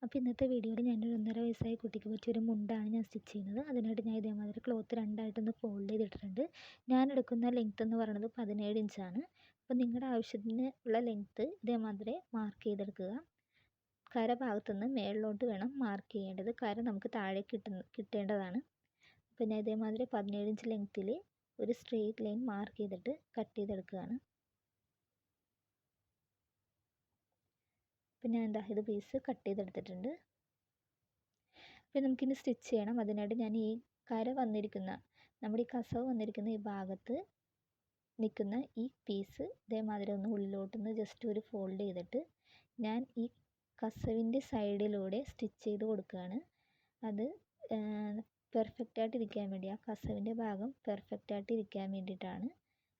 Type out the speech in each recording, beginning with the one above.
അപ്പോൾ ഇന്നത്തെ വീഡിയോയിൽ ഞാനൊരു 1.5 വയസ്സായ കുട്ടിക്ക് പറ്റിയൊരു മുണ്ടാണ് ഞാൻ സ്റ്റിച്ച് ചെയ്യുന്നത്. അതിനായിട്ട് ഞാൻ ഇതേമാതിരി ക്ലോത്ത് രണ്ടായിട്ടൊന്ന് ഫോൾഡ് ചെയ്തിട്ടുണ്ട്. ഞാൻ എടുക്കുന്ന ലെങ്ത്ത് എന്ന് പറയുന്നത് 17 ഇഞ്ചാണ്. അപ്പോൾ നിങ്ങളുടെ ആവശ്യത്തിന് ഉള്ള ലെങ്ത്ത് ഇതേമാതിരി മാർക്ക് ചെയ്തെടുക്കുക. കര ഭാഗത്തുനിന്ന് മേളിലോട്ട് വേണം മാർക്ക് ചെയ്യേണ്ടത്. കര നമുക്ക് താഴെ കിട്ടേണ്ടതാണ്. അപ്പോൾ ഞാൻ ഇതേമാതിരി 17 ഇഞ്ച് ലെങ്ത്തിൽ ഒരു സ്ട്രെയിറ്റ് ലൈൻ മാർക്ക് ചെയ്തിട്ട് കട്ട് ചെയ്തെടുക്കുകയാണ്. അപ്പോൾ ഞാൻ ഇത് പീസ് കട്ട് ചെയ്തെടുത്തിട്ടുണ്ട്. അപ്പോൾ നമുക്കിനി സ്റ്റിച്ച് ചെയ്യണം. അതിനായിട്ട് ഞാൻ ഈ കര വന്നിരിക്കുന്ന നമ്മുടെ ഈ കസവ് വന്നിരിക്കുന്ന ഈ ഭാഗത്ത് നിൽക്കുന്ന ഈ പീസ് ഇതേമാതിരി ഒന്ന് ഉള്ളിലോട്ടൊന്ന് ജസ്റ്റ് ഒരു ഫോൾഡ് ചെയ്തിട്ട് ഞാൻ ഈ കസവിൻ്റെ സൈഡിലൂടെ സ്റ്റിച്ച് ചെയ്ത് കൊടുക്കുകയാണ്. അത് പെർഫെക്റ്റായിട്ട് ഇരിക്കാൻ വേണ്ടി, ആ കസവിൻ്റെ ഭാഗം പെർഫെക്റ്റായിട്ട് ഇരിക്കാൻ വേണ്ടിയിട്ടാണ്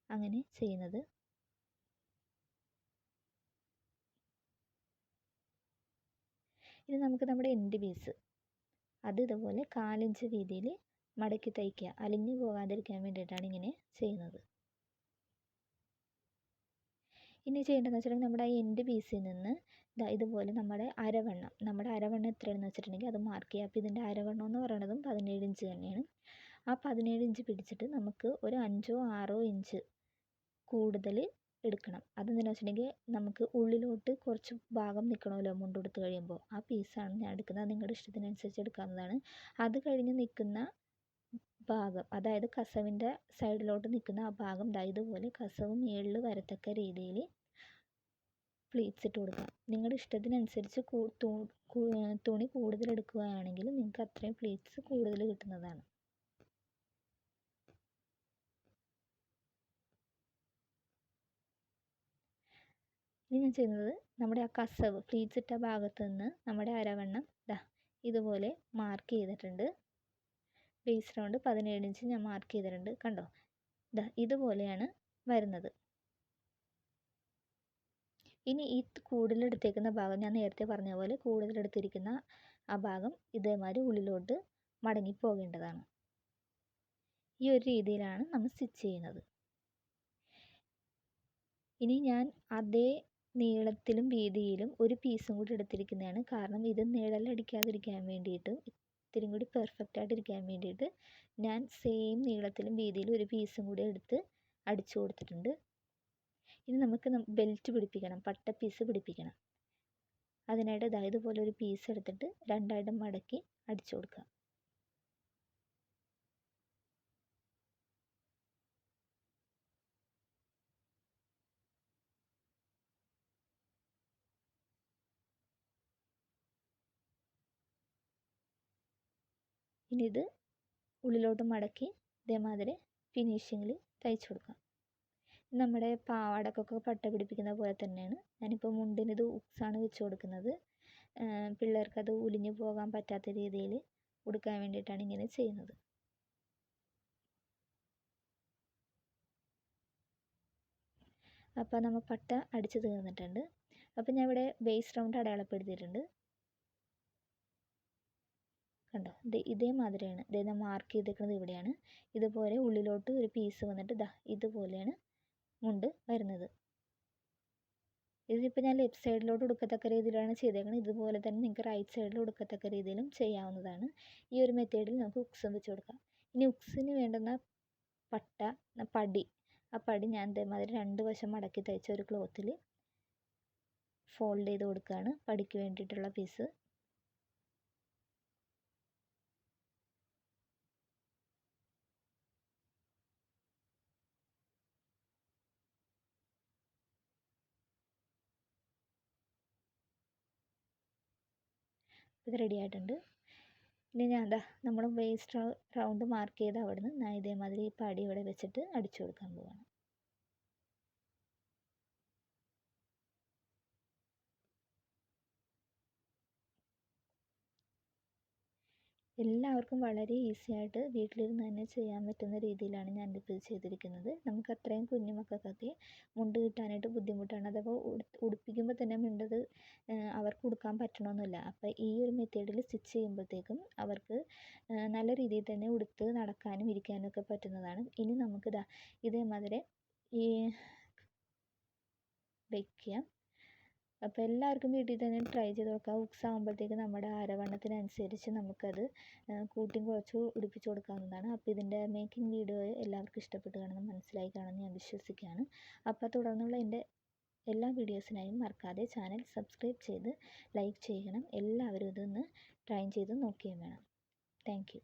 അങ്ങനെ ചെയ്യുന്നത്. ഇനി നമുക്ക് നമ്മുടെ എൻഡ് പീസ് അത് ഇതുപോലെ 4 ഇഞ്ച് വീതിയിൽ മടക്കി തയ്ക്കുക. അലിഞ്ഞു പോകാതിരിക്കാൻ വേണ്ടിയിട്ടാണ് ഇങ്ങനെ ചെയ്യുന്നത്. ഇനി ചെയ്യേണ്ടതെന്ന് വെച്ചിട്ടുണ്ടെങ്കിൽ നമ്മുടെ ആ എൻഡ് പീസിൽ നിന്ന് ഇതുപോലെ നമ്മുടെ അരവണ്ണം എത്രയാണെന്ന് വെച്ചിട്ടുണ്ടെങ്കിൽ അത് മാർക്ക് ചെയ്യുക. അപ്പോൾ ഇതിൻ്റെ അരവണ്ണം എന്ന് പറയുന്നതും 17 ഇഞ്ച് തന്നെയാണ്. ആ 17 ഇഞ്ച് പിടിച്ചിട്ട് നമുക്ക് ഒരു 5 or 6 ഇഞ്ച് കൂടുതൽ എടുക്കണം. അതെന്താണെന്ന് വെച്ചിട്ടുണ്ടെങ്കിൽ നമുക്ക് ഉള്ളിലോട്ട് കുറച്ച് ഭാഗം നിൽക്കണമല്ലോ മുണ്ടെടുത്ത് കഴിയുമ്പോൾ. ആ പീസാണ് ഞാൻ എടുക്കുന്നത്. നിങ്ങളുടെ ഇഷ്ടത്തിനനുസരിച്ച് എടുക്കാവുന്നതാണ്. അത് കഴിഞ്ഞ് നിൽക്കുന്ന ഭാഗം, അതായത് കസവിൻ്റെ സൈഡിലോട്ട് നിൽക്കുന്ന ആ ഭാഗം ഇതുപോലെ കസവ് മേളിൽ വരത്തക്ക രീതിയിൽ പ്ലീറ്റ്സ് ഇട്ട് കൊടുക്കാം. നിങ്ങളുടെ ഇഷ്ടത്തിനനുസരിച്ച് തുണി കൂടുതൽ എടുക്കുകയാണെങ്കിൽ നിങ്ങൾക്ക് അത്രയും പ്ലീറ്റ്സ് കൂടുതൽ കിട്ടുന്നതാണ്. ഇനി ഞാൻ ചെയ്യുന്നത് നമ്മുടെ ആ കസവ് പ്ലീറ്റ്സ് ഇട്ട ഭാഗത്ത് നിന്ന് നമ്മുടെ അരവണ്ണം ഇതുപോലെ മാർക്ക് ചെയ്തിട്ടുണ്ട്. ബേസ് റൗണ്ട് 17 ഇഞ്ച് ഞാൻ മാർക്ക് ചെയ്തിട്ടുണ്ട്. കണ്ടോ, ഇതുപോലെയാണ് വരുന്നത്. ഇനി ഈ കൂടുതലെടുത്തേക്കുന്ന ഭാഗം ഞാൻ നേരത്തെ പറഞ്ഞ പോലെ കൂടുതലെടുത്തിരിക്കുന്ന ആ ഭാഗം ഇതേമാതിരി ഉള്ളിലോട്ട് മടങ്ങിപ്പോകേണ്ടതാണ്. ഈ ഒരു രീതിയിലാണ് നമ്മൾ സ്റ്റിച്ച് ചെയ്യുന്നത്. ഇനി ഞാൻ അതേ നീളത്തിലും വീതിയിലും ഒരു പീസും കൂടി എടുത്തിരിക്കുന്നതാണ്. കാരണം ഇത് നിഴലടിക്കാതിരിക്കാൻ വേണ്ടിയിട്ടും ഇത്തിരി കൂടി പെർഫെക്റ്റ് ആയിട്ടിരിക്കാൻ വേണ്ടിയിട്ട് ഞാൻ സെയിം നീളത്തിലും വീതിയിലും ഒരു പീസും കൂടി എടുത്ത് അടിച്ചു കൊടുത്തിട്ടുണ്ട്. ഇനി നമുക്ക് ബെൽറ്റ് പിടിപ്പിക്കണം, പട്ട പീസ് പിടിപ്പിക്കണം. അതിനായിട്ട് ഇതുപോലെ ഒരു പീസ് എടുത്തിട്ട് രണ്ടായിട്ട് മടക്കി അടിച്ചു കൊടുക്കുക. ഇനി ഇത് ഉള്ളിലോട്ട് മടക്കി ഇതേമാതിരി ഫിനിഷിങ്ങിൽ തയ്ച്ചു കൊടുക്കാം. നമ്മുടെ പാവാടക്കൊക്കെ പട്ട പിടിപ്പിക്കുന്ന പോലെ തന്നെയാണ്. ഞാനിപ്പോൾ മുണ്ടിന് ഇത് ഉക്സാണ് വെച്ച് കൊടുക്കുന്നത്. പിള്ളേർക്കത് ഉലിഞ്ഞു പോകാൻ പറ്റാത്ത രീതിയിൽ കൊടുക്കാൻ വേണ്ടിയിട്ടാണ് ഇങ്ങനെ ചെയ്യുന്നത്. അപ്പോൾ നമ്മൾ പട്ട അടിച്ച് തീർന്നിട്ടുണ്ട്. അപ്പോൾ ഞാൻ ഇവിടെ ബേസ് റൗണ്ട് അടയാളപ്പെടുത്തിയിട്ടുണ്ട്. കണ്ടോ, ഇതേമാതിരിയാണ്. ഞാൻ മാർക്ക് ചെയ്തിരിക്കുന്നത് ഇവിടെയാണ്. ഇതുപോലെ ഉള്ളിലോട്ട് ഒരു പീസ് വന്നിട്ട് ഇതുപോലെയാണ് മുണ്ട് വരുന്നത്. ഇതിപ്പോൾ ഞാൻ ലെഫ്റ്റ് സൈഡിലോട്ട് ഉടുക്കത്തക്ക രീതിയിലാണ് ചെയ്തേക്കുന്നത്. ഇതുപോലെ തന്നെ നിങ്ങൾക്ക് റൈറ്റ് സൈഡിൽ ഉടുക്കത്തക്ക രീതിയിലും ചെയ്യാവുന്നതാണ്. ഈ ഒരു മെത്തേഡിൽ നമുക്ക് ഉക്സും വെച്ച് കൊടുക്കാം. ഇനി ഉക്സിന് വേണ്ടുന്ന പടി, ആ പടി ഞാൻ ഇതേമാതിരി 2 വശം മടക്കി തയ്ച്ച ഒരു ക്ലോത്തിൽ ഫോൾഡ് ചെയ്ത് കൊടുക്കുകയാണ്. പടിക്ക് വേണ്ടിയിട്ടുള്ള പീസ് ഇത് റെഡി ആയിട്ടുണ്ട്. ഇനി ഞാൻ നമ്മൾ വേസ്റ്റ് റൗണ്ട് മാർക്ക് ചെയ്ത് അവിടെ നിന്ന് ഞാൻ ഇതേമാതിരി ഈ പടി ഇവിടെ വെച്ചിട്ട് അടിച്ചു കൊടുക്കാൻ പോവാണ്. എല്ലാവർക്കും വളരെ ഈസി ആയിട്ട് വീട്ടിലിരുന്ന് തന്നെ ചെയ്യാൻ പറ്റുന്ന രീതിയിലാണ് ഞാനിപ്പോൾ ചെയ്തിരിക്കുന്നത്. നമുക്ക് അത്രയും കുഞ്ഞു മക്കൾക്കൊക്കെ മുണ്ട് കിട്ടാനായിട്ട് ബുദ്ധിമുട്ടാണ്. അഥവാ ഉടുപ്പിക്കുമ്പോൾ തന്നെ മുണ്ടത് അവർക്ക് ഉടുക്കാൻ പറ്റണമെന്നില്ല. അപ്പോൾ ഈ ഒരു മെത്തേഡിൽ സ്റ്റിച്ച് ചെയ്യുമ്പോഴത്തേക്കും അവർക്ക് നല്ല രീതിയിൽ തന്നെ ഉടുത്ത് നടക്കാനും ഇരിക്കാനും ഒക്കെ പറ്റുന്നതാണ്. ഇനി നമുക്ക് ഇതേമാതിരി ഈ വയ്ക്കുക. അപ്പോൾ എല്ലാവർക്കും വീട്ടിൽ തന്നെ ട്രൈ ചെയ്ത് നോക്കാം. ഹുക്സ് ആകുമ്പോഴത്തേക്ക് നമ്മുടെ അരവണ്ണത്തിനനുസരിച്ച് നമുക്കത് കൂട്ടിയും കുറച്ചും ഉടുപ്പിച്ച് കൊടുക്കാവുന്നതാണ്. അപ്പോൾ ഇതിൻ്റെ മേക്കിംഗ് വീഡിയോ എല്ലാവർക്കും ഇഷ്ടപ്പെട്ട് കാണുമെന്ന് മനസ്സിലായി കാണുമെന്ന് ഞാൻ വിശ്വസിക്കുകയാണ്. അപ്പോൾ തുടർന്നുള്ള എൻ്റെ എല്ലാ വീഡിയോസിനായും മറക്കാതെ ചാനൽ സബ്സ്ക്രൈബ് ചെയ്ത് ലൈക്ക് ചെയ്യണം. എല്ലാവരും ഇതൊന്ന് ട്രൈ ചെയ്ത് നോക്കുകയും വേണം. Thank you.